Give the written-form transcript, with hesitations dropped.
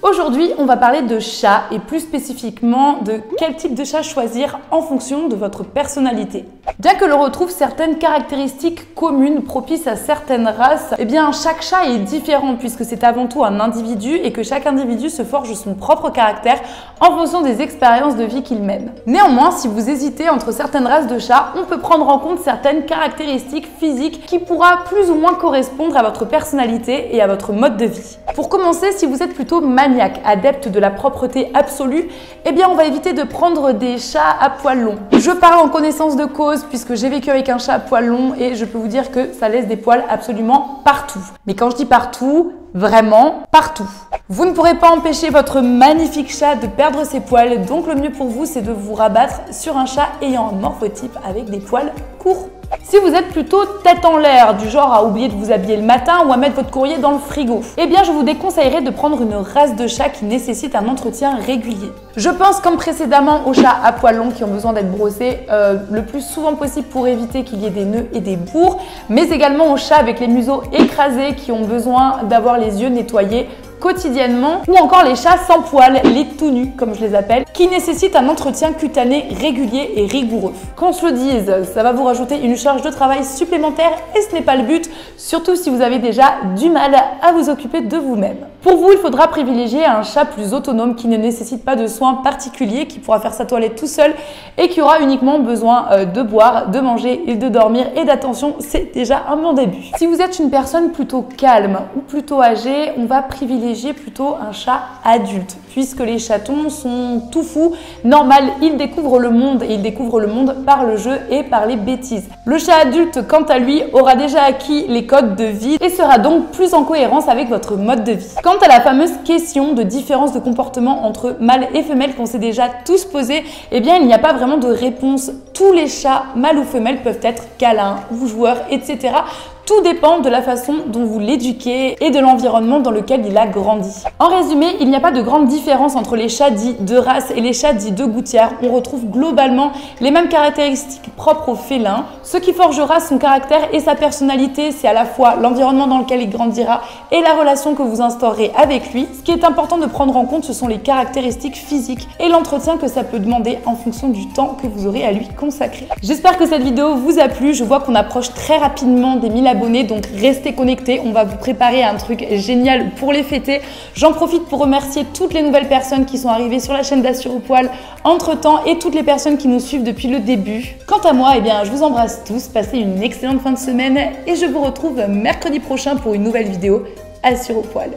Aujourd'hui, on va parler de chat et plus spécifiquement de quel type de chat choisir en fonction de votre personnalité. Bien que l'on retrouve certaines caractéristiques communes propices à certaines races, eh bien chaque chat est différent puisque c'est avant tout un individu et que chaque individu se forge son propre caractère en fonction des expériences de vie qu'il mène. Néanmoins, si vous hésitez entre certaines races de chats, on peut prendre en compte certaines caractéristiques physiques qui pourra plus ou moins correspondre à votre personnalité et à votre mode de vie. Pour commencer, si vous êtes plutôt maniaque, adepte de la propreté absolue, eh bien on va éviter de prendre des chats à poils longs. Je parle en connaissance de cause puisque j'ai vécu avec un chat à poils longs et je peux vous dire que ça laisse des poils absolument partout. Mais quand je dis partout, vraiment partout. Vous ne pourrez pas empêcher votre magnifique chat de perdre ses poils, donc le mieux pour vous c'est de vous rabattre sur un chat ayant un morphotype avec des poils courts. Si vous êtes plutôt tête en l'air, du genre à oublier de vous habiller le matin ou à mettre votre courrier dans le frigo, eh bien je vous déconseillerais de prendre une race de chat qui nécessite un entretien régulier. Je pense comme précédemment aux chats à poils longs qui ont besoin d'être brossés le plus souvent possible pour éviter qu'il y ait des nœuds et des bourres, mais également aux chats avec les museaux écrasés qui ont besoin d'avoir les yeux nettoyés quotidiennement, ou encore les chats sans poils, les tout nus comme je les appelle, qui nécessitent un entretien cutané régulier et rigoureux. Qu'on se le dise, ça va vous rajouter une charge de travail supplémentaire et ce n'est pas le but, surtout si vous avez déjà du mal à vous occuper de vous-même. Pour vous, il faudra privilégier un chat plus autonome qui ne nécessite pas de soins particuliers, qui pourra faire sa toilette tout seul et qui aura uniquement besoin de boire, de manger et de dormir et d'attention, c'est déjà un bon début. Si vous êtes une personne plutôt calme ou plutôt âgée, on va privilégier plutôt un chat adulte, puisque les chatons sont tout fous. Normal, ils découvrent le monde et ils découvrent le monde par le jeu et par les bêtises. Le chat adulte, quant à lui, aura déjà acquis les codes de vie et sera donc plus en cohérence avec votre mode de vie. Quant à la fameuse question de différence de comportement entre mâle et femelle qu'on s'est déjà tous posé, eh bien il n'y a pas vraiment de réponse. Tous les chats, mâles ou femelles, peuvent être câlins ou joueurs, etc. Tout dépend de la façon dont vous l'éduquez et de l'environnement dans lequel il a grandi. En résumé, il n'y a pas de grande différence entre les chats dits de race et les chats dits de gouttière. On retrouve globalement les mêmes caractéristiques propres aux félins. Ce qui forgera son caractère et sa personnalité, c'est à la fois l'environnement dans lequel il grandira et la relation que vous instaurez avec lui. Ce qui est important de prendre en compte, ce sont les caractéristiques physiques et l'entretien que ça peut demander en fonction du temps que vous aurez à lui consacrer. J'espère que cette vidéo vous a plu. Je vois qu'on approche très rapidement des 1000 abonnés, donc restez connectés, on va vous préparer un truc génial pour les fêter. J'en profite pour remercier toutes les nouvelles personnes qui sont arrivées sur la chaîne d'Assure au Poil entre temps et toutes les personnes qui nous suivent depuis le début. Quant à moi, eh bien, je vous embrasse tous, passez une excellente fin de semaine et je vous retrouve mercredi prochain pour une nouvelle vidéo Assure au Poil.